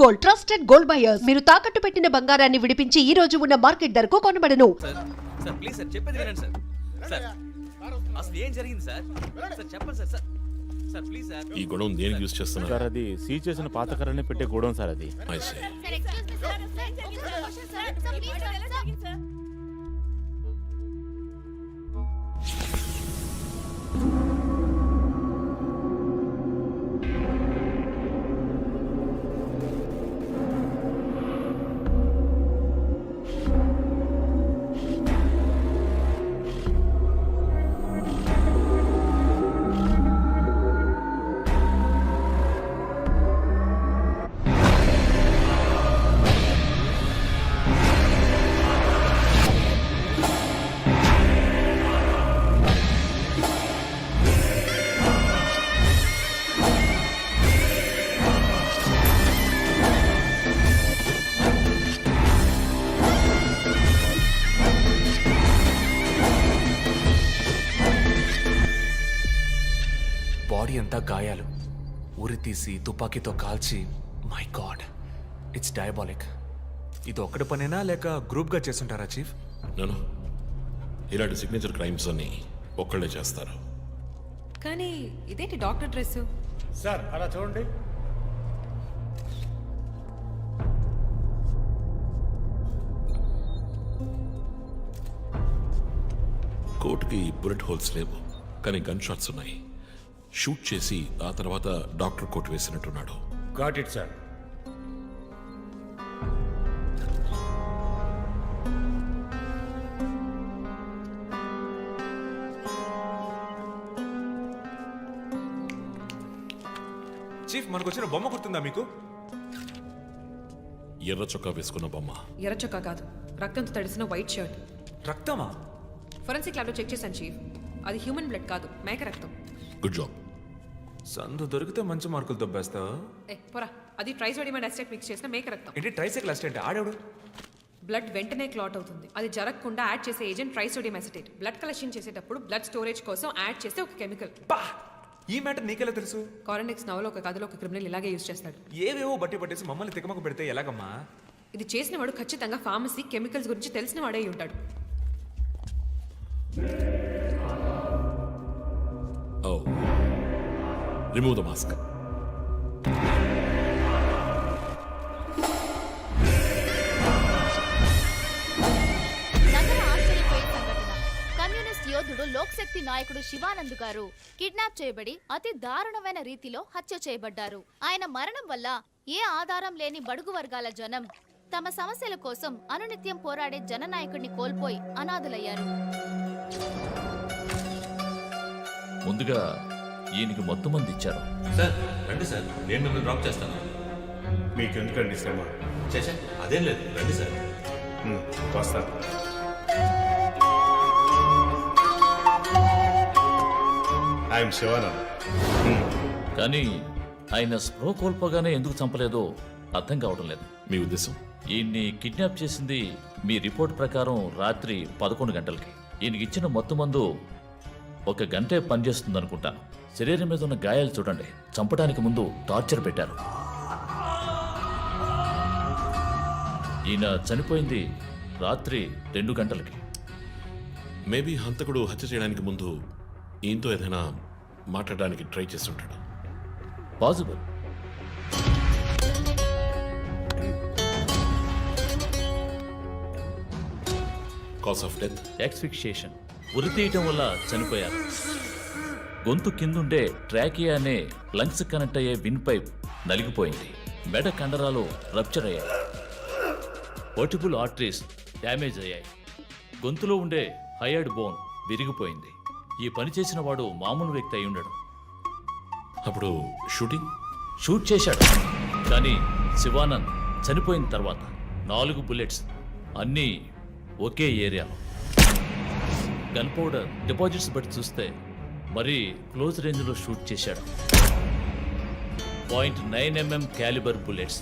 Gold, trusted gold buyers. మీరు తాకట్టు పెట్టిన బంగారాన్ని విడిపించి ఈ రోజు ఉన్న మార్కెట్ ధరకు కొనబడను. సార్ ప్లీజ్ సార్ చెప్పేది వినండి సార్. సార్ అసలు ఏం జరిగింది సార్? సార్ చెప్పండి సార్. Sir please sir. ఈ గొడవ దేనికి యూజ్ చేస్తున్నారు సార్? అది సీజ్ చేసిన పాత కర్రని పెట్టే గోడౌన్ సార్ అది. I see. బాడీ అంతా గాయాలు, ఉరి తీసి తుపాకీతో కాల్చి. My God, it's diabolic. ఇది ఒక్కడి పనేనా లేక గ్రూప్గా చేస్తుంటారా చీఫ్? నేను ఇలాంటి సిగ్నేచర్ క్రైమ్స్ అన్ని ఒక్కళ్ళే చేస్తారు. కానీ ఇదేంటి డాక్టర్ డ్రెస్? సార్ అలా చూడండి. కోట్కి బుల్లెట్ హోల్స్ లేవు, కానీ గన్ షాట్స్ ఉన్నాయి. షూట్ చేసి ఆ తర్వాత డాక్టర్ కోట్ వేసినట్టున్నాడు. Got it sir. చీఫ్, మనకు వచ్చిన బొమ్మ గుర్తుందా మీకు? ఎర్ర చొక్కా వేసుకున్న బొమ్మ. ఎర్ర చొక్కా కాదు, రక్తంతో తడిసిన వైట్ షర్ట్. రక్తమా? ఫోరెన్సిక్ ల్యాబ్లో చెక్ చేశాను చీఫ్. అది హ్యూమన్ బ్లడ్ కాదు, మేక రక్తం. Good job. సందు దొరికితే మంచి మార్కులు దొబ్బేస్తా. పోరా, అది ట్రైసోడియం అండ్ అసిటేట్ మిక్స్ చేసిన మేక రక్తం. ఏంటి ట్రైసైకిల్ అసిస్టెంట్? ఆడేవాడు. బ్లడ్ వెంటనే క్లాట్ అవుతుంది. అది జరగకుండా యాడ్ చేసే agent trisodium acetate. Blood collection చేసేటప్పుడు బ్లడ్ స్టోరేజ్ కోసం యాడ్ చేసే ఒక కెమికల్. పా, ఈ మ్యాటర్ నీకెలా తెలుసు? కారెండెక్స్ నవలో ఒక కథలో ఒక క్రిమినల్ ఇలాగే యూజ్ చేస్తాడు. ఏవేవో బట్టి పట్టేసి మమ్మల్ని తికమక పెడితే ఎలాగమ్మా? ఇది చేసిన వాడు ఖచ్చితంగా ఫార్మసీ కెమికల్స్ గురించి తెలిసిన వాడే అయి ఉంటాడు. Oh. Remove the mask. నగర ఆశ్చర్యపోయే సంఘటన. కమ్యూనిస్ట్ యోధుడు లోక్శక్తి నాయకుడు శివానంద్ గారు కిడ్నాప్ చేయబడి అతి దారుణమైన రీతిలో హత్య చేయబడ్డారు. ఆయన మరణం వల్ల ఏ ఆధారం లేని బడుగు వర్గాల జనం తమ సమస్యల కోసం అనునిత్యం పోరాడే జననాయకుడిని కోల్పోయి అనాథులయ్యారు. ముందుగా ఈయనకి మొత్తం మంది ఇచ్చారు. సార్ రండి సార్, నేను మిమ్మల్ని డ్రాప్ చేస్తాను. మీకెందుకండి శ్రమ? చేసా అదేం లేదు, రండి సార్. వస్తా. ఐఎమ్ శివానంద్. కానీ ఆయన స్ప్రో కోల్పోగానే ఎందుకు చంపలేదో అర్థం కావడం లేదు. మీ ఉద్దేశం? ఈయన్ని కిడ్నాప్ చేసింది మీ రిపోర్ట్ ప్రకారం రాత్రి 11 గంటలకి. ఈయనకి ఇచ్చిన మొత్తం మందు 1 గంటే పనిచేస్తుంది అనుకుంటాను. శరీరం మీద ఉన్న గాయాలు చూడండి. చంపడానికి ముందు టార్చర్ పెట్టారు. ఈయన చనిపోయింది రాత్రి 2 గంటలకి. మేబీ హంతకుడు హత్య చేయడానికి ముందు ఈయనతో ఏదైనా మాట్లాడడానికి ట్రై చేస్తుంటాడు. Possible. Cause of death? Asphyxiation. ఉరి తీయటం వల్ల చనిపోయారు. గొంతు కిందుండే ట్రాకియా అనే లంగ్స్ కనెక్ట్ అయ్యే విన్ పైప్ నలిగిపోయింది. మెడ కండరాలు రప్చర్ అయ్యాయి. వర్టిబుల్ ఆర్టరీస్ డ్యామేజ్ అయ్యాయి. గొంతులో ఉండే హైయర్డ్ బోన్ విరిగిపోయింది. ఈ పని చేసిన వాడు మామూలు వ్యక్తి అయి ఉండడు. అప్పుడు షూట్ చేశాడు. కానీ శివానంద్ చనిపోయిన తర్వాత 4 బుల్లెట్స్, అన్నీ ఒకే ఏరియాలో. గన్ పౌడర్ డిపాజిట్స్ బట్టి చూస్తే మరీ క్లోజ్ రేంజ్లో షూట్ చేశాడు. .9mm calibre bullets.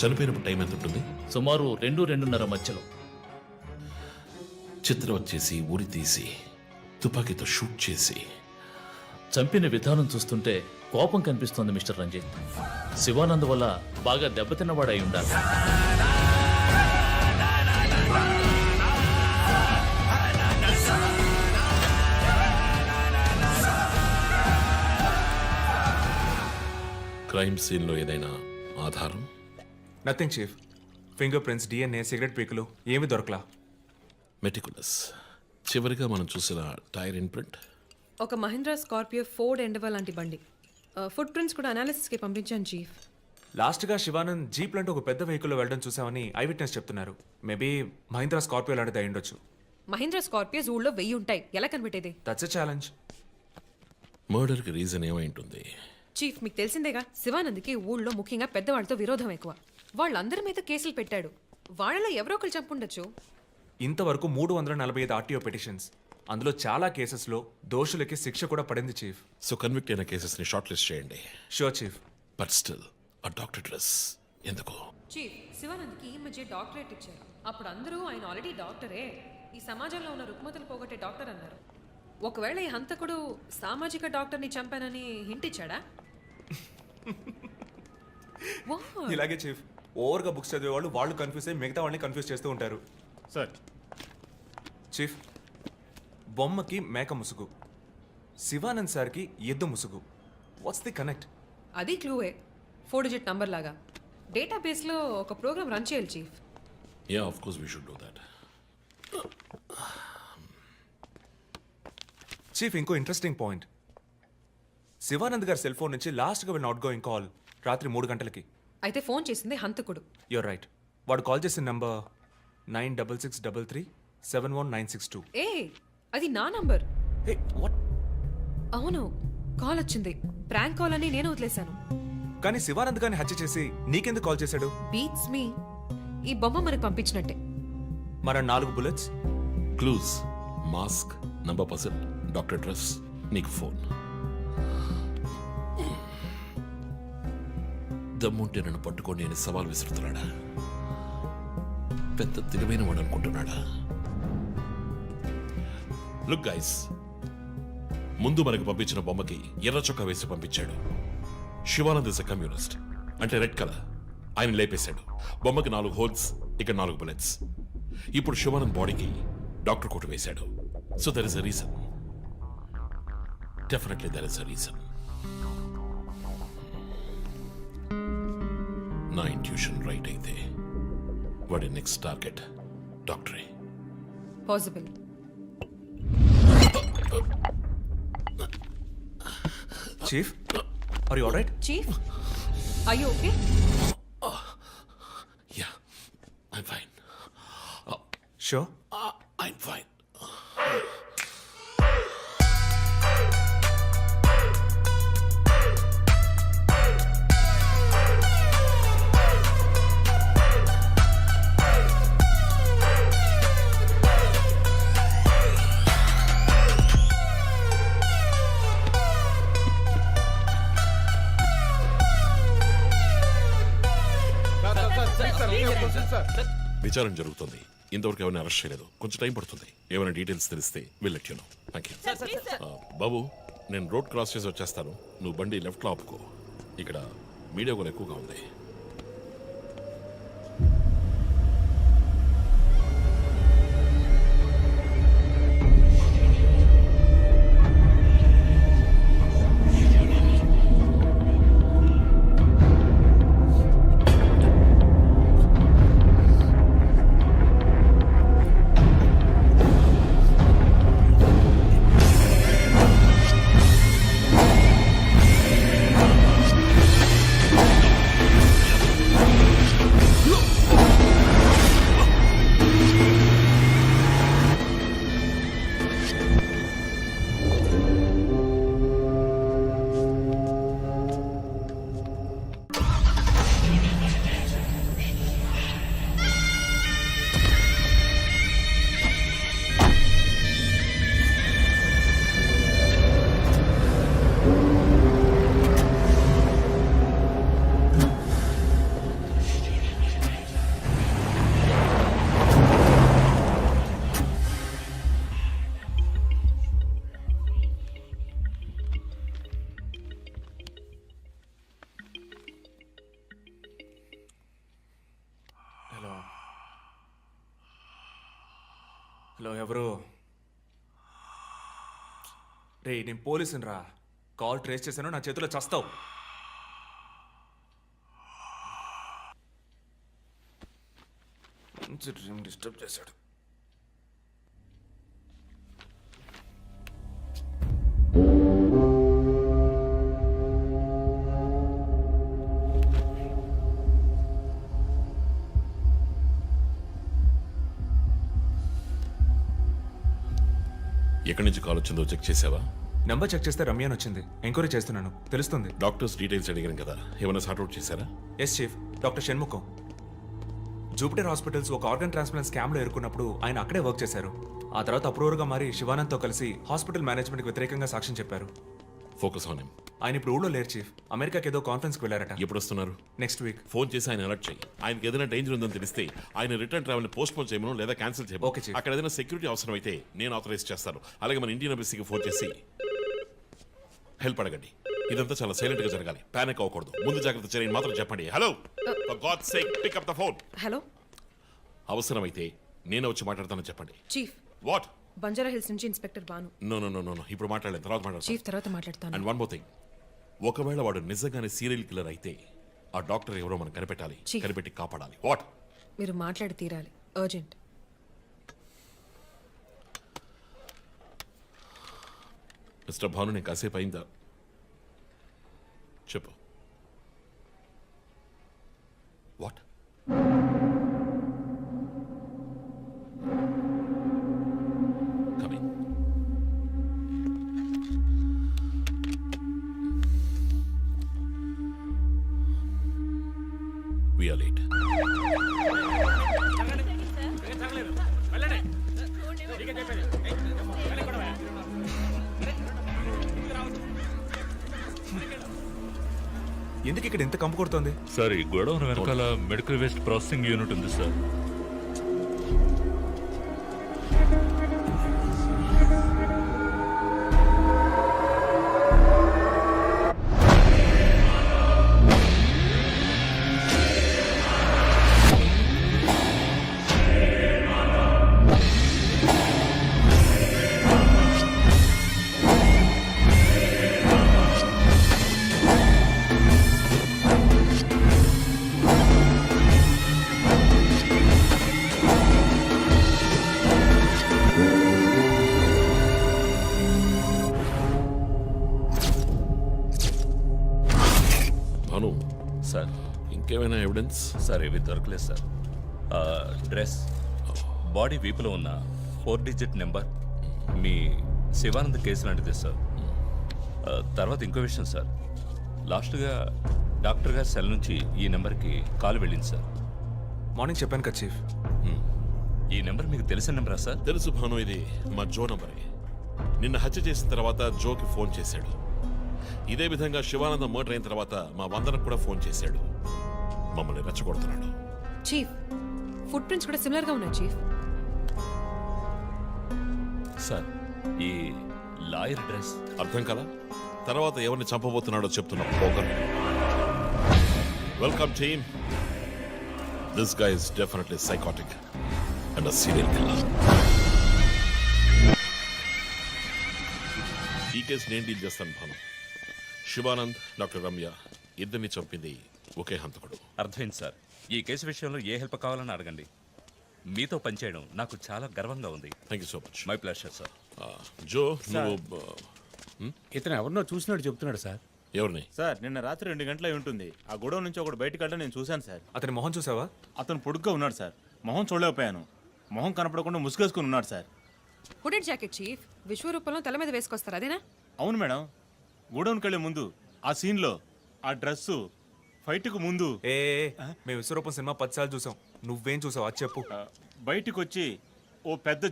చనిపోయినప్పుడు టైం ఎంత ఉంటుంది? సుమారు 2-2:30 మధ్యలో. చిత్ర వచ్చేసి ఉరి తీసి తుపాకీతో షూట్ చేసి చంపిన విధానం చూస్తుంటే కోపం కనిపిస్తోంది మిస్టర్ రంజిత్. శివానంద్ వల్ల బాగా దెబ్బతిన్నవాడై ఉండాలి. క్రైమ్ సీన్లో ఏదైనా ఆధారం? Nothing chief. Fingerprints, DNA, cigarette పీకులు ఏమీ దొరకలా. మెటికులస్. చివరిగా మనం చూసిన టైర్ ఇన్ప్రింట్. ఒక మహీంద్రా స్కార్పియో ఫోర్డ్ ఎండవా లాంటి బండి. ఫుట్ ప్రింట్స్ కూడా అనాలిసిస్కి పంపించాను చీఫ్. లాస్ట్గా శివానంద్ జీప్ లాంటి ఒక పెద్ద వెహికల్లో వెళ్ళడం చూసామని ఐ విట్నెస్ చెప్తున్నారు. మేబీ మహీంద్రా స్కార్పియో లాంటిది అయి ఉండొచ్చు. మహీంద్రా స్కార్పియోస్ ఊళ్ళో 1000 ఉంటాయి, ఎలా కనిపెట్టేది? That's a challenge. మర్డర్కి రీజన్ ఏమై ఉంటుంది? చీఫ్, మీకు తెలిసిందేగా, శివానంద్కి ఊళ్ళో ముఖ్యంగా పెద్దవాళ్ళతో విరోధం ఎక్కువ. వాళ్ళందరి మీద కేసులు పెట్టాడు. వాళ్ళలో ఎవరో ఒకరు చంపుండొచ్చు. ఇంతవరకు 345 ఆర్టీఓ పిటిషన్స్, అందులో చాలా కేసెస్లో దోషులకి శిక్ష కూడా పడింది చీఫ్. సో కన్విక్ట్ అయిన కేసెస్ని షార్ట్ లిస్ట్ చేయండి. Sure chief. బట్ స్టిల్ ఆ డాక్టర్ డ్రెస్ ఎందుకు? చీఫ్, శివానంద్కి ఈ మధ్య డాక్టరేట్ ఇచ్చారు. అప్పుడు అందరూ ఆయన ఆల్రెడీ డాక్టరే, ఈ సమాజంలో ఉన్న రుగ్మతలు పోగొట్టే డాక్టర్ అన్నారు. ఒకవేళ ఈ హంతకుడు సామాజిక డాక్టర్ని చంపానని హింట్ ఇచ్చాడా? What? ఇలాగే చీఫ్, ఓవర్గా బుక్స్ చదివే వాళ్ళు కన్ఫ్యూజ్ అయ్యి మిగతా వాళ్ళని కన్ఫ్యూజ్ చేస్తూ ఉంటారు. సార్ చీఫ్, బొమ్మకి మేక ముసుగు, శివానంద్ సార్కి ఎద్దు ముసుగు. What's the connect? అది క్లూవే, 4 డిజిట్ నంబర్ లాగా. డేటాబేస్లో ఒక ప్రోగ్రామ్ రన్ చేయాలి chief. Yeah, of course we should do that. Chief, ఇంకో ఇంట్రెస్టింగ్ పాయింట్. శివానంద్ గారి సెల్ ఫోన్ నుంచి లాస్ట్గా వెళ్ళిన అవుట్ గోయింగ్ కాల్ రాత్రి 3 గంటలకి. అయితే ఫోన్ చేసింది హంతకుడు. You're right. వాడు కాల్ చేసిన నంబర్ 9663371962. ఏ, అది నా నంబర్. Hey what? అవును, కాల్ వచ్చింది. ప్రాంక్ కాల్ అని నేను వదిలేశాను. కానీ శివానంద్ గారిని హత్య చేసి నీకెందుకు కాల్ చేశాడు? బీట్స్ మీ. ఈ బొమ్మ మనకు పంపించినట్టే. మన 4 bullets, clues, mask, number person, doctor dress, నీకు ఫోన్. దమ్ముంటే నన్ను పట్టుకొని నేను సవాల్ విసురుతున్నాడా? పెద్ద తెలివైన వాడు అనుకుంటున్నాడా? లుక్ గైస్, ముందు మనకు పంపించిన బొమ్మకి ఎర్ర చొక్కా వేసి పంపించాడు. శివానంద్ ఇస్ ఎ కమ్యూనిస్ట్, అంటే రెడ్ కలర్. ఆయన లేపేశాడు. బొమ్మకి 4 హోల్స్, ఇక్కడ 4 బుల్లెట్స్. ఇప్పుడు శివానంద్ బాడీకి డాక్టర్ కోట్ వేశాడు. So there is a reason. Definitely there is a reason. నా ఇంట్యూషన్ రైట్ అయితే వాడి నెక్స్ట్ టార్గెట్ డాక్టరే. Possible. Chief, are you alright? Chief, are you okay? Yeah, I'm fine. Sure. I'm fine. విచారణ జరుగుతుంది. ఇంతవరకు ఎవరిని arrest చేయలేదు. కొంచెం టైం పడుతుంది. ఏమైనా డీటెయిల్స్ తెలిస్తే will let you know. Thank you. బాబు, నేను రోడ్ క్రాస్ చేసి వచ్చేస్తాను. నువ్వు బండి లెఫ్ట్లో ఆపుకో. ఇక్కడ మీడియా కూడా ఎక్కువగా ఉంది. హలో ఎవరు? రే నేను పోలీసుని రా. కాల్ ట్రేస్ చేశాను, నా చేతిలో చస్తావు. డ్రీమ్ డిస్టర్బ్ చేశాడు. ఎక్కడి నుంచి కాల్ వచ్చిందో చెక్ చేసావా? నెంబర్ చెక్ చేస్తే రమ్య అని వచ్చింది. ఎంక్వైరీ చేస్తున్నాను, తెలుస్తుంది. డాక్టర్స్ డీటెయిల్స్ అడిగాను కదా, ఏమైనా సార్ట్అవుట్ చేశారా? Yes chief, doctor Shanmukham. Jupiter hospitals ఒక ఆర్గన్ ట్రాన్స్ప్లాంట్ స్కామ్లో ఎరుకున్నప్పుడు ఆయన అక్కడే వర్క్ చేశారు. ఆ తర్వాత అప్రూవర్గా మారి శివానంద్తో కలిసి హాస్పిటల్ మేనేజ్మెంట్కి వ్యతిరేకంగా సాక్ష్యం చెప్పారు. Focus on him. ఆయన ఇప్పుడు ఊళ్ళో లేరు చీఫ్. అమెరికాకి ఏదో కాన్ఫరెన్స్కి వెళ్ళారట. ఎప్పుడు వస్తున్నారు? Next week. ఫోన్ చేసి ఆయన అలర్ట్ చేయి. ఆయనకి ఏదైనా డేంజర్ ఉందని తెలిస్తే ఆయన రిటర్న్ ట్రావెల్ పోస్ట్ పోన్ చేయమను లేదా క్యాన్సిల్ చేయమను. Okay, chief. అక్కడ ఏదైనా సెక్యూరిటీ అవసరం అయితే నేను ఆథరైజ్ చేస్తాను. అలాగే మన ఇండియన్ ఎంబసీకి ఫోన్ చేసి హెల్ప్ అడగండి. ఇదంతా చాలా సైలెంట్ గా జరగాలి, పానిక్ అవ్వకూడదు. ముందు జాగ్రత్త చర్యని మాత్రం చెప్పండి. Hello, for God's sake pick up the phone. Hello అవసరమైతే నేనే వచ్చి మాట్లాడతానని చెప్పండి. Chief, what? బంజారా హిల్స్ నుంచి inspector Bhanu. No no no no ఇప్పుడు మాట్లాడలేదు, తర్వాత మాట్లాడతాను. చీఫ్ తర్వాత మాట్లాడతాను. అండ్ వన్ మోర్ థింగ్, ఒకవేళ వాడు నిజంగానే సీరియల్ కిల్లర్ అయితే ఆ డాక్టర్ ఎవరో మనం కనిపెట్టాలి, Chief. కనిపెట్టి కాపాడాలి. వాట్? మీరు మాట్లాడి తీరాలి, అర్జెంట్. మిస్టర్ భాను, నేను కాసేపు అయిందా? చెప్పు. What? Coming. We are late. ఎందుకు ఇక్కడ ఎంత కంపు కొడుతోంది? సార్ ఈ గొడవను వెనకాల మెడికల్ వేస్ట్ ప్రాసెసింగ్ యూనిట్ ఉంది సార్. భాను, సార్ ఇంకేమైనా ఎవిడెన్స్? సార్ ఇవి దొరకలేదు సార్. ఆ, డ్రెస్, బాడీ వీపులో ఉన్న 4 డిజిట్ నెంబర్ మీ శివానంద్ కేసు లాంటిది సార్. ఆ, తర్వాత ఇంకో విషయం సార్, లాస్ట్గా డాక్టర్ గారి సెల్ నుంచి ఈ నెంబర్కి కాల్ వెళ్ళింది సార్. మార్నింగ్ చెప్పాను కదా చీఫ్. ఈ నెంబర్ మీకు తెలిసిన నెంబరా సార్? తెలుసు భాను, ఇది మా జో నంబరే. నిన్న హత్య చేసిన తర్వాత జోకి ఫోన్ చేశాడు. ఇదే విధంగా శివానంద మర్డర్ అయిన తర్వాత మా వందనకు కూడా ఫోన్ చేశాడు. మమ్మల్ని రెచ్చగొడుతున్నాడు. చీఫ్, ఫుట్ ప్రింట్స్ కూడా సిమిలర్ గా ఉన్నాయి చీఫ్. సార్ ఈ లాయర్ డ్రెస్ అర్థం కదా? తర్వాత ఎవరిని చంపబోతున్నాడో చెప్తున్నా. పోగర్. Welcome team. This guy is definitely psychotic and serial killer. ఈ కేసు నేను డీల్ చేస్తాను భాను. శివానంద్, డాక్టర్ రమ్య ఇద్దరిని చంపింది ఒకే హంతకుడు. అర్థమైంది సార్. ఈ కేసు విషయంలో ఏ హెల్ప్ కావాలని అడగండి. మీతో పనిచేయడం నాకు చాలా గర్వంగా ఉంది. Thank you so much. My pleasure sir. జో, నువ్వు ఇతను ఎవరినో చూసినట్టు చెప్తున్నాడు సార్. ఎవరిని? సార్ నిన్న రాత్రి 2 గంటలై ఉంటుంది. ఆ గొడవ నుంచి ఒకడు బయటకు వెళ్ళడం నేను చూశాను సార్. అతని మొహం చూసావా? అతను పొడుగ్గా ఉన్నాడు సార్. మొహం చూడలేకపోయాను. మొహం కనపడకుండా ముసుగేసుకుని ఉన్నాడు సార్. హుడెడ్ జాకెట్ చీఫ్, విశ్వరూపంలో తల మీద వేసుకొస్తారు అదేనా? అవును మేడం. గోడౌన్కి వెళ్ళే ముందు ఆ సీన్లో ఆ డ్రెస్సు ఫైట్కు ముందు ఏ మేము విశ్వరూపం సినిమా 10 సార్లు చూసాం. నువ్వేం చూసావు అది చెప్పు. బయటికి వచ్చి ఓ పెద్ద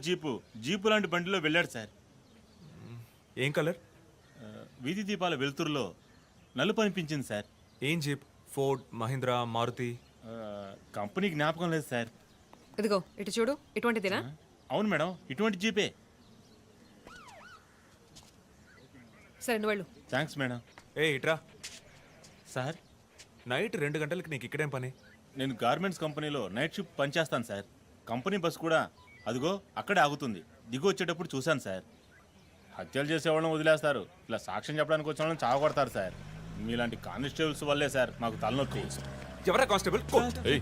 జీపు లాంటి బండిలో వెళ్ళాడు సార్. ఏం కలర్? వీధి దీపాల వెలుతురులో నలుపు అనిపించింది సార్. ఏం jeep? Ford, Mahindra, Maruti? Company జ్ఞాపకం లేదు సార్. ఇదిగో ఇటు చూడు, ఇటువంటిదేనా? అవును మేడం, ఇటువంటి జీపే. సరే నువ్వు వెళ్ళు. Thanks madam. ఇట్రా. సార్ నైట్ 2 గంటలకి నీకు ఇక్కడేం పని? నేను గార్మెంట్స్ కంపెనీలో నైట్ షిఫ్ట్ పనిచేస్తాను సార్. కంపెనీ బస్ కూడా అదిగో అక్కడే ఆగుతుంది. దిగి వచ్చేటప్పుడు చూశాను సార్. హత్యలు చేసేవాళ్ళని వదిలేస్తారు, ఇలా సాక్ష్యం చెప్పడానికి వచ్చిన వాళ్ళని చావగొడతారు సార్. మీలాంటి కానిస్టేబుల్స్ వల్లే సార్ మాకు తలనొప్పి. ఎవరా కానిస్టేబుల్? ఏయ్,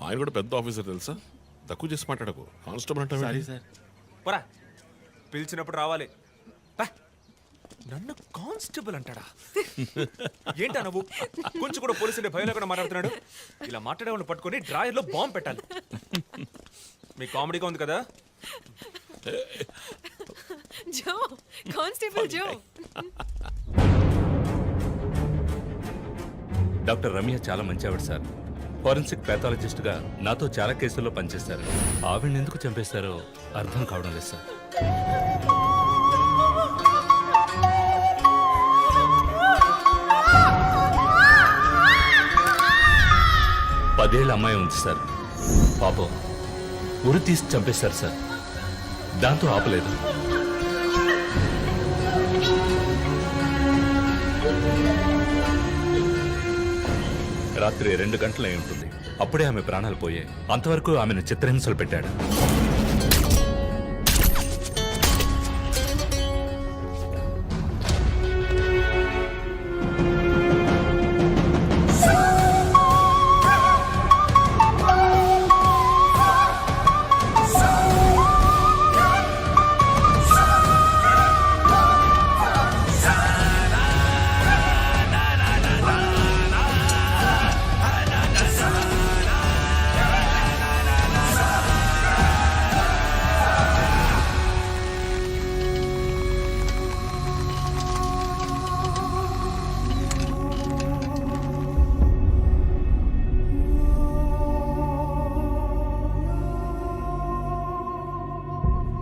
ఆయన కూడా పెద్ద ఆఫీసర్ తెలుసా? తక్కువ చేసి మాట్లాడకు. కానిస్టేబుల్ అంటే సారీ సార్. పోరా, పిలిచినప్పుడు రావాలి. పా. నన్ను కానిస్టేబుల్ అంటాడా? ఏంటా నువ్వు? కొంచెం కూడా పోలీసులు భయం లేకుండా మాట్లాడుతున్నాడు. ఇలా మాట్లాడేవాళ్ళు పట్టుకొని డ్రాయర్లో బాంబు పెట్టాలి. మీ కామెడీగా ఉంది కదా? జో, కానిస్టేబుల్ జో. డాక్టర్ రమ్య చాలా మంచి ఆవిడ సార్. ఫోరెన్సిక్ ప్యాథాలజిస్ట్గా నాతో చాలా కేసుల్లో పనిచేశారు. ఆవిడని ఎందుకు చంపేశారో అర్థం కావడం లేదు సార్. పదేళ్ల అమ్మాయి ఉంది సార్. పాపం ఉరి తీసి చంపేశారు సార్. దాంతో ఆపలేదు. రాత్రి 2 గంటలై ఉంటుంది. అప్పుడే ఆమె ప్రాణాలు పోయాయి. అంతవరకు ఆమెను చిత్రహింసలు పెట్టాడు.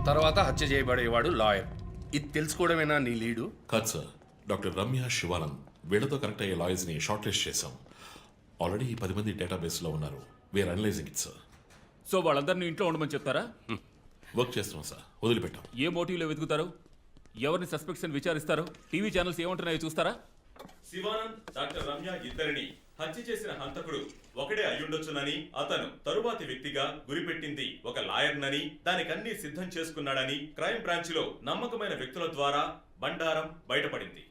తర్వాత హత్య చేయబడేవాడు లాయర్. ఇది తెలుసుకోవడమేనా నీ లీడు? కాదు సార్, డాక్టర్ రమ్య, శివానంద్ వీళ్ళతో కనెక్ట్ అయ్యే లాయర్స్ని షార్ట్ లిస్ట్ చేశాం. ఆల్రెడీ 10 మంది డేటాబేస్లో ఉన్నారు. We are analyzing it sir. So వాళ్ళందరినీ ఇంట్లో ఉండమని చెప్తారా? వర్క్ చేస్తున్నాం సార్, వదిలిపెట్టాం. ఏ మోటివ్లో వెతుకుతారు? ఎవరిని సస్పెక్ట్స్ అని విచారిస్తారు? టీవీ ఛానల్స్ ఏమంటున్నాయో చూస్తారా? శివానంద్, డాక్టర్ రమ్య ఇద్దరిని హత్య చేసిన హంతకుడు ఒకడే అయ్యుండొచ్చునని, అతను తరువాతి వ్యక్తిగా గురిపెట్టింది ఒక లాయర్నని, దానికన్నీ సిద్ధం చేసుకున్నాడని క్రైమ్ బ్రాంచ్ లో నమ్మకమైన వ్యక్తుల ద్వారా బండారం బయటపడింది.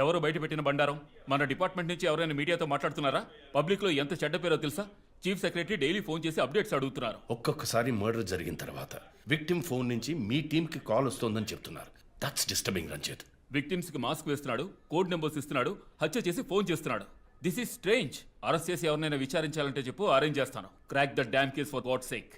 ఎవరు బయటపెట్టిన బండారం? మన డిపార్ట్మెంట్ నుంచి ఎవరైనా మీడియాతో మాట్లాడుతున్నారా? పబ్లిక్ లో ఎంత చెడ్డ పేరో తెలుసా? చీఫ్ సెక్రటరీ డైలీ ఫోన్ చేసి అప్డేట్స్ అడుగుతున్నారు. ఒక్కొక్కసారి మర్డర్ జరిగిన తర్వాత విక్టిమ్ ఫోన్ నుంచి మీ టీంకి కాల్ వస్తోందని చెప్తున్నారు. That's disturbing Ranjith. విక్టిమ్స్ కి మాస్క్ వేస్తున్నాడు, కోడ్ నెంబర్స్ ఇస్తున్నాడు, హత్య చేసి ఫోన్ చేస్తున్నాడు. This is strange. అరెస్ట్ చేసి ఎవరినైనా విచారించాలంటే చెప్పు, అరేంజ్ చేస్తాను. Crack the damn case for what sake.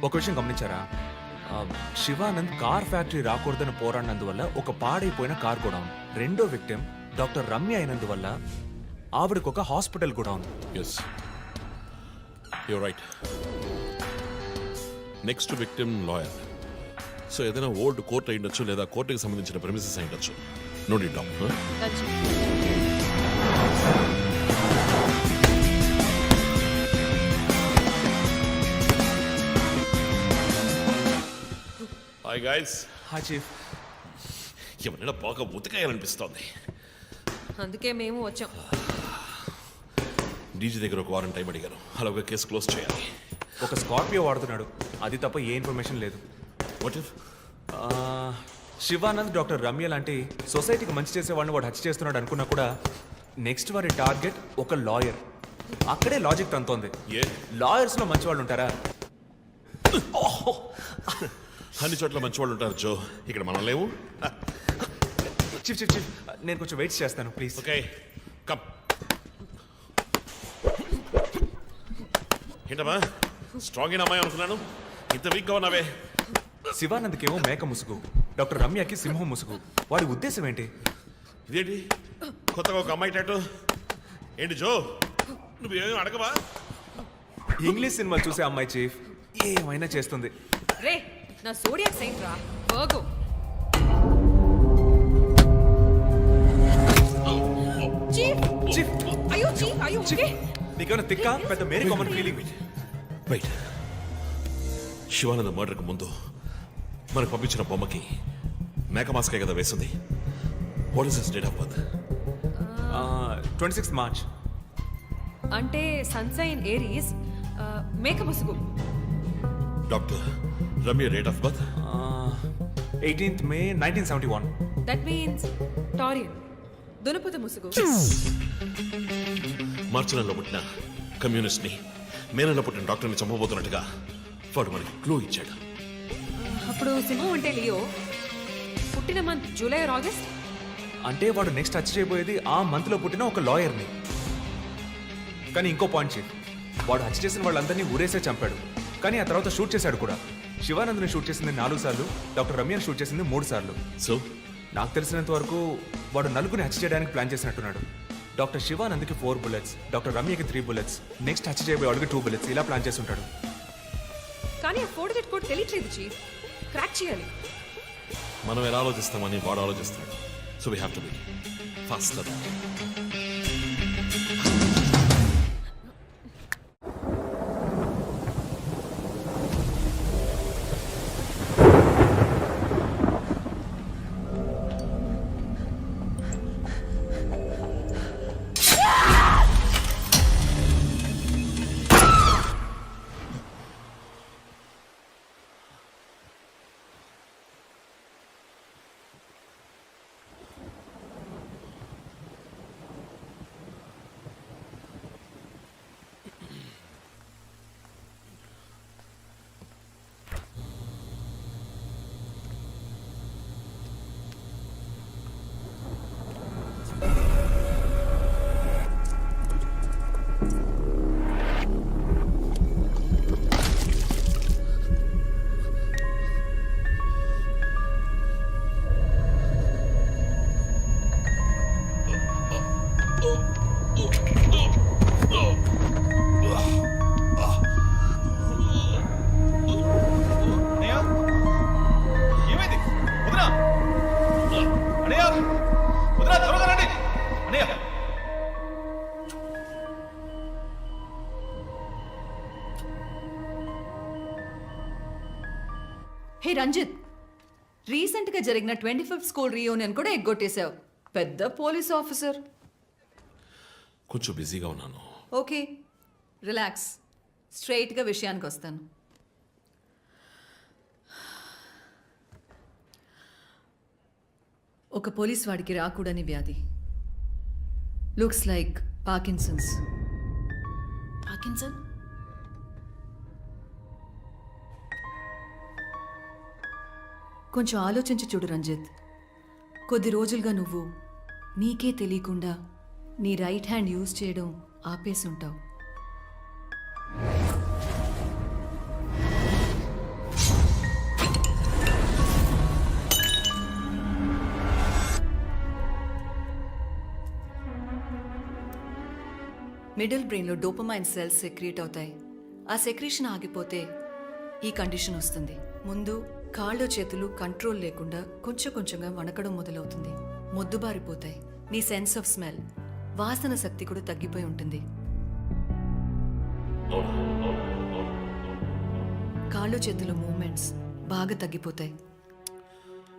ఒక విషయం గమనించారా? శివానంద్ కార్ ఫ్యాక్టరీ రాకూడదని పోరాడినందువల్ల ఒక పాడైపోయిన కార్ కూడా ఉంది. రెండో విక్టిమ్ డాక్టర్ రమ్య అయినందువల్ల ఆవిడకు ఒక హాస్పిటల్ కూడా ఉంది. Yes, you're right. Next victim lawyer. So ఏదైనా ఓల్డ్ కోర్ట్ అయి ఉండొచ్చు, లేదా కోర్టుకి సంబంధించిన ప్రెమిసెస్ అయి ఉండొచ్చు. Note it down. Hi guys. Hi chief. ఎవరైనా బాగా ఉతకాయాలనిపిస్తోంది. అందుకే మేము వచ్చాం. డీజీ దగ్గర ఒక వారం టైం అడిగాను. అలాగే కేసు క్లోజ్ చేయాలి. ఒక స్కార్పియో వాడుతున్నాడు, అది తప్ప ఏ ఇన్ఫర్మేషన్ లేదు. What if Shivanand doctor Ramya లాంటి సొసైటీకి మంచి చేసే వాళ్ళని వాడు హత్య చేస్తున్నాడు అనుకున్నా కూడా నెక్స్ట్ వారి టార్గెట్ ఒక లాయర్. అక్కడే లాజిక్ తంతోంది. లాయర్స్లో మంచి వాళ్ళు ఉంటారా? అన్ని చోట్ల మంచి వాళ్ళు ఉంటారు జో, ఇక్కడ మనం లేవు. చీఫ్ చీఫ్ చీఫ్, నేను కొంచెం వెయిట్ చేస్తాను ప్లీజ్. Okay, come. ఏంటమ్మా స్ట్రాంగ్ అయిన అమ్మాయి అనుకున్నాను, ఇంత వీక్గా ఉన్నావే. శివానంద్కేమో మేక ముసుగు, డాక్టర్ రమ్యకి సింహం ముసుగు. వాడి ఉద్దేశం ఏంటి? ఇదేంటి కొత్తగా ఒక అమ్మాయి టాటూ? ఏంటి జో, నువ్వేమీ అడగవా? ఇంగ్లీష్ సినిమా చూసే అమ్మాయి చీఫ్, ఏమైనా చేస్తుంది. రే, నా సోడియాక్ సెయింట్ రా, వర్గో. నీకేమైనా తిక్క పెద్ద మేరీ కామన్ ఫీలింగ్. వెయిట్, శివానంద మర్డర్కి ముందు మనకు పంపించిన బొమ్మకి మేక మాస్కే కదా వేసింది. What is his date of birth? 26 March. అంటే సన్సైన్ ఏరీస్, మేక ముసుగు. Doctor Ramya date of birth? 18th May 1971. That means Taurean, దునపుత ముసుగు. మార్చి నెలలో పుట్టిన కమ్యూనిస్ట్ని మే నెలలో పుట్టిన డాక్టర్ని చంపబోతున్నట్టుగా వాడు మనకి క్లూ ఇచ్చాడు. అప్పుడు సింహం అంటే లియో, పుట్టిన మంత్ జూలై ఆర్ ఆగస్ట్. అంటే వాడు నెక్స్ట్ టచ్ చేయబోయేది ఆ మంత్లో పుట్టిన ఒక లాయర్ని. కానీ ఇంకో పాయింట్ చీఫ్, వాడు హత్య చేసిన వాళ్ళందరినీ ఊరేసే చంపాడు. కానీ ఆ తర్వాత షూట్ చేశాడు కూడా. శివానంద్ని షూట్ చేసింది 4 సార్లు, డాక్టర్ రమ్యని షూట్ చేసింది 3 సార్లు. సో నాకు తెలిసినంత వరకు వాడు నలుగురిని హత్య చేయడానికి ప్లాన్ చేసినట్టున్నాడు. డాక్టర్ శివానంద్కి 4 bullets, డాక్టర్ రమ్యకి 3 bullets, నెక్స్ట్ హత్య చేయబోయే వాళ్ళకి 2 bullets, ఇలా ప్లాన్ చేసి ఉంటాడు. కానీ ఆ 4 digit కోడ్ తెలియట్లేదు చీఫ్, క్రాక్ చేయాలి. మనం ఎలా ఆలోచిస్తామని వాడు ఆలోచిస్తాడు. So we have to be faster. Hey Ranjith, రీసెంట్గా జరిగిన 25th స్కూల్ రీయూనియన్ కూడా ఎగ్గొట్టేశావు. పెద్ద పోలీస్ ఆఫీసర్. కొంచెం బిజీగా ఉన్నాను. Okay, relax. స్ట్రైట్గా విషయానికి వస్తాను. ఒక పోలీస్ వాడికి రాకూడని వ్యాధి. Looks like Parkinson's. పార్కిన్సన్? కొంచెం ఆలోచించి చూడు రంజిత్. కొద్ది రోజులుగా నువ్వు నీకే తెలియకుండా నీ రైట్ హ్యాండ్ యూజ్ చేయడం ఆపేసి ఉంటావు. మిడిల్ బ్రెయిన్లో డోపమైన్ సెల్స్ సెక్రియేట్ అవుతాయి. ఆ సెక్రీషన్ ఆగిపోతే ఈ కండిషన్ వస్తుంది. ముందు కాళ్ళు చేతులు కంట్రోల్ లేకుండా కొంచెం కొంచెంగా వణకడం మొదలవుతుంది. మొద్దుబారిపోతాయి. నీ సెన్స్ ఆఫ్ స్మెల్, వాసన శక్తి కూడా తగ్గిపోయి ఉంటుంది. కాళ్ళు చేతుల మూమెంట్స్ బాగా తగ్గిపోతాయి.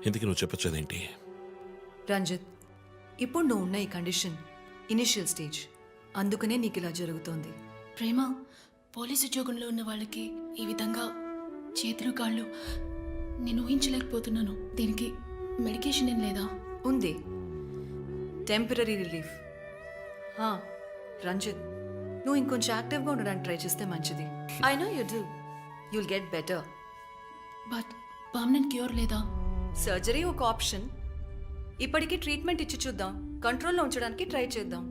ఎందుకు నువ్వు చెప్పొచ్చేదేంటి? రంజిత్, ఇప్పుడు నువ్వు ఉన్న ఈ కండిషన్ ఇనిషియల్ స్టేజ్. అందుకనే నీకు ఇలా జరుగుతోంది. ప్రేమ, పోలీసు ఉద్యోగంలో ఉన్న వాళ్ళకి ఈ విధంగా చేతులు కాళ్ళు నేను ఊహించలేకపోతున్నాను. దీనికి మెడికేషన్ ఏం లేదా? ఉంది, టెంపరీ రిలీఫ్. రంజిత్, నువ్వు ఇంకొంచెం యాక్టివ్గా ఉండడానికి ట్రై చేస్తే మంచిది. I know you do. You'll get better. But permanent cure లేదా? సర్జరీ ఒక ఆప్షన్. ఇప్పటికీ ట్రీట్మెంట్ ఇచ్చి చూద్దాం. కంట్రోల్లో ఉంచడానికి ట్రై చేద్దాం.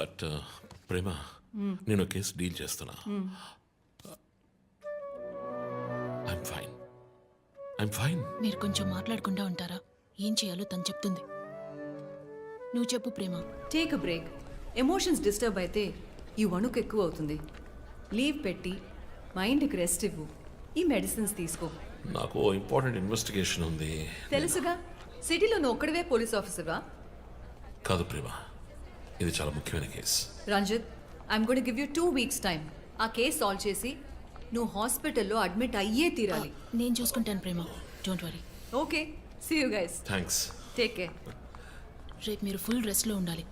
బట్ ప్రేమ, నేను కేసు డీల్ చేస్తున్నా. I'm fine. మీరు కొంచెం మాట్లాడకుండా ఉంటారా? ఏం చేయాలో తను చెప్తుంది. నువ్వు చెప్పు Prema. Take a break. Emotions disturb అయితే ఈ వణుకు ఎక్కువ అవుతుంది. లీవ్ పెట్టి మైండ్కి రెస్ట్ ఇవ్వు. ఈ మెడిసిన్స్ తీసుకో. నాకు ఇంపార్టెంట్ ఇన్వెస్టిగేషన్ ఉంది. తెలుసుగా, సిటీలో నువ్వు ఒక్కడివే పోలీస్ ఆఫీసర్వా? కాదు ప్రేమ, ఇది చాలా ముఖ్యమైన case. Ranjith, I'm going give you 2 weeks time. ఆ కేసు సాల్వ్ చేసి నువ్వు హాస్పిటల్లో అడ్మిట్ అయ్యే తీరాలి. నేను చూసుకుంటాను Prema, don't worry. Okay, see you guys. Thanks. Take care. రేపు మీరు ఫుల్ రెస్ట్లో ఉండాలి.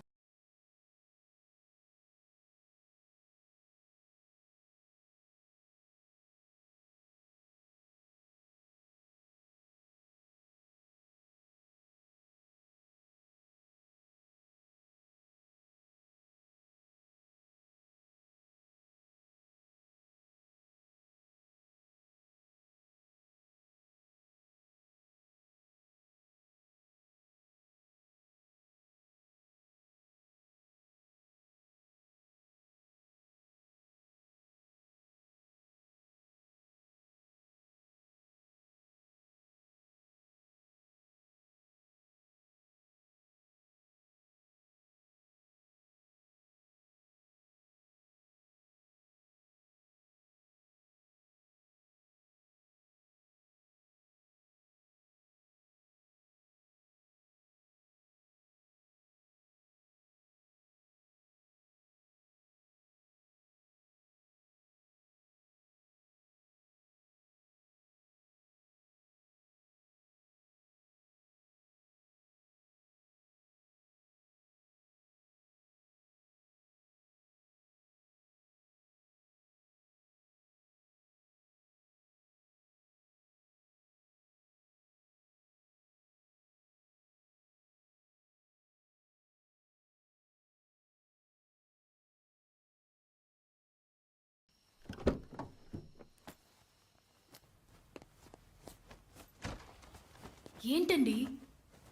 ఏంటండి,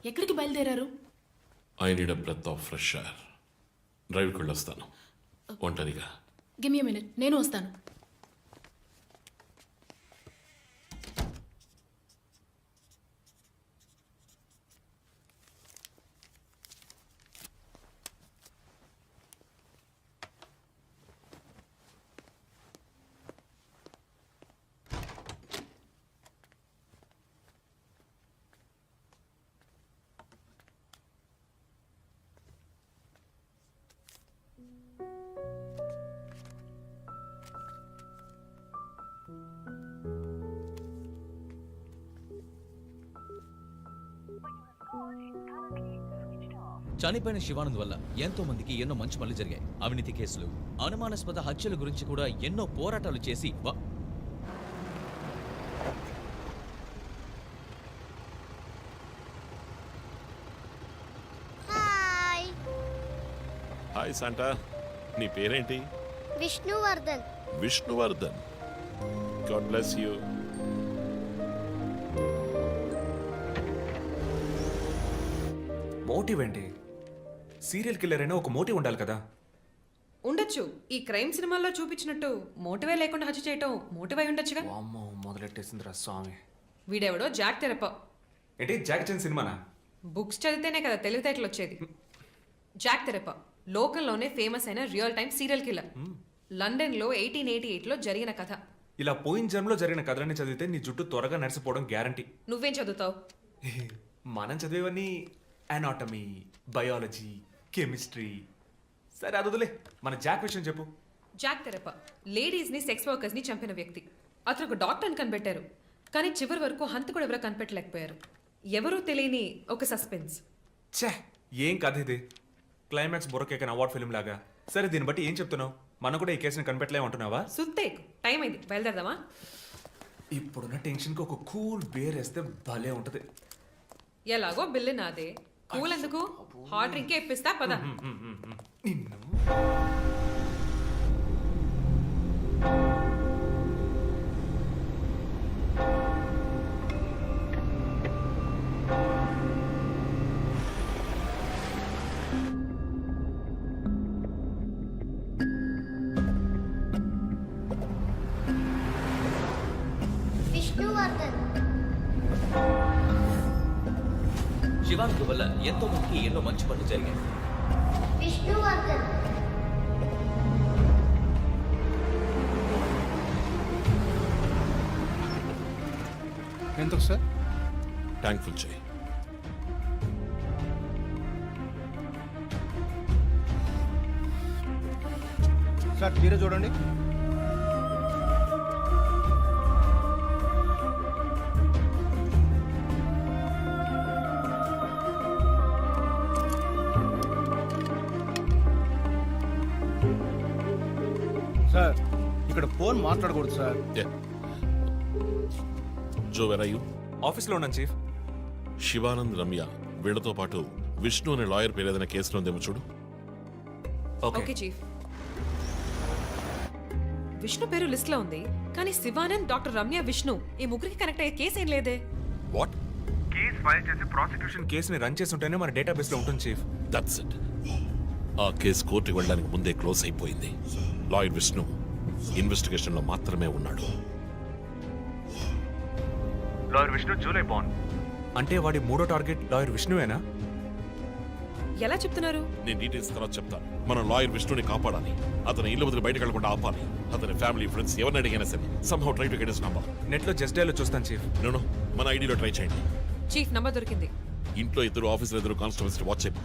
ఎక్కడికి బయలుదేరారు? I need a breath of fresh air. డ్రైవ్కి వెళ్ళొస్తాను ఒంటరిగా. గివ్ మీ మినిట్, నేను వస్తాను. చనిపోయిన శివానంద్ వల్ల ఎంతో మందికి ఎన్నో మంచి పనులు జరిగాయి. అవినీతి కేసులు, అనుమానాస్పద హత్యల గురించి కూడా ఎన్నో పోరాటాలు చేసి హాయ్ శాంటా, నీ పేరేంటి? Vishnuvardhan. Vishnuvardhan. God bless you. Motive ఏంటి? సీరియల్ కిల్లర్ అయినా ఒక మోటివ్ ఉండాలి కదా. ఉండొచ్చు. ఈ క్రైమ్ సినిమాల్లో చూపించినట్టు మోటివే లేకుండా హత్య చేయటం మోటివ్ అయి ఉండొచ్చుగా. అమ్మో, మొదలెట్టేసిందిరా స్వామి. వీడెవడో జాక్ తెరప. ఏంటి, జాక్ చాన్ సినిమానా? బుక్స్ చదివితేనే కదా తెలివితేటలు వచ్చేది. జాక్ తెరప లోకంలోనే ఫేమస్ అయిన రియల్ టైమ్ సీరియల్ కిల్లర్. లండన్లో 1888లో జరిగిన కథ. ఇలా పోయిన జన్మలో జరిగిన కథలన్నీ చదివితే నీ జుట్టు త్వరగా నడిచిపోవడం గ్యారంటీ. నువ్వేం చదువుతావు? మనం చదివేవన్నీ అనాటమీ, బయాలజీ, కెమిస్ట్రీ. సరే అది వదిలే, మన జాక్ విషయం చెప్పు. జాక్ తెరప లేడీస్ని, సెక్స్ వర్కర్స్ని చంపిన వ్యక్తి. అతను ఒక డాక్టర్ని కనిపెట్టారు, కానీ చివరి వరకు హంతకుడు ఎవరో కనిపెట్టలేకపోయారు. ఎవరూ తెలియని ఒక సస్పెన్స్. ఛే, ఏం కథ ఇది? క్లైమాక్స్ బుర్రకేకన్ అవార్డ్ ఫిల్మ్ లాగా. సరే, దీన్ని బట్టి ఏం చెప్తున్నావు? మనం కూడా ఈ కేసుని కనిపెట్టలేమంటున్నావా? సుత్తేకు, టైం అయింది, బయలుదేరదామా? ఇప్పుడున్న టెన్షన్కి ఒక కూల్ బేర్ వేస్తే భలే ఉంటది. ఎలాగో బిల్లు నాదే, కూల్ ఎందుకు? హాట్ డ్రింకే ఇప్పిస్తా, పద. నిన్ను విష్ణువర్ధన్. శివానంద్ వల్ల ఎంతో మందికి ఎన్నో మంచి పనులు జరిగాయి. విష్ణువర్ధన్. ఎందుకు సార్? ట్యాంక్ ఫుల్ చేయి. సార్ మీరే చూడండి. సార్ ఇక్కడ ఫోన్ మాట్లాడకూడదు sir. Joe where are you? ఆఫీస్లో ఉన్నాను చీఫ్. శివానంద్, రమ్య వీళ్లతో పాటు విష్ణు అనే లాయర్ పేరు ఏదైనా కేసులో ఉందేమో చూడు. Okay chief. విష్ణు పేరు లిస్ట్ లో ఉంది, కానీ శివానంద్, డాక్టర్ రమ్య, విష్ణు ఈ ముగ్గురికి కనెక్ట్ అయ్యే కేసు ఏం లేదే. వాట్? కేసు ఫైల్ చేసి ప్రాసిక్యూషన్ కేసుని రన్ చేసి ఉంటేనే మన డేటాబేస్ లో ఉంటుంది చీఫ్. That's it. ఆ కేసు కోర్టుకి వెళ్ళడానికి ముందే క్లోజ్ అయిపోయింది. లాయర్ విష్ణు ఇన్వెస్టిగేషన్ లో మాత్రమే ఉన్నాడు. లాయర్ విష్ణు జూలై బాండ్ అంటే వాడి మూడో టార్గెట్ లాయర్ విష్ణువేనా? ఎలా చెప్తున్నారు? నేను డీటెయిల్స్ తర్వాత చెప్తాను. మనం లాయర్ విష్ణుని కాపాడాలి. అతని ఇల్లు వదిలి బయటకు వెళ్లకుండా ఆపాలి. అతని ఫ్యామిలీ, ఫ్రెండ్స్ ఎవరిని అడిగినా సరే somehow try to get his number. Net లో జస్ట్ డైల్ చూస్తాను చీఫ్. నో మన ఐడిలో ట్రై చేయండి. చీఫ్ నంబర్ దొరికింది. ఇంట్లో ఇద్దరు, ఆఫీసులో ఇద్దరు కానిస్టేబుల్స్ వాచ్ చెప్పు.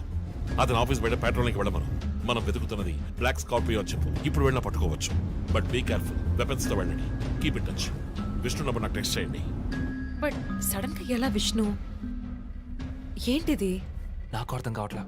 అతని ఆఫీస్ బయట పెట్రోలింగ్కి వెళ్ళమను. మనం వెతుకుతున్నది బ్లాక్ స్కార్పియో అని చెప్పు. ఇప్పుడు వెళ్ళినా పట్టుకోవచ్చు. But be careful. వెపన్స్ తో వెళ్ళండి. Keep in touch. Vishnu number నాకు టెక్స్ట్ చేయండి. బట్ సడన్ గా ఎలా విష్ణు? ఏంటిది? నాకు అర్థం కావట్లా.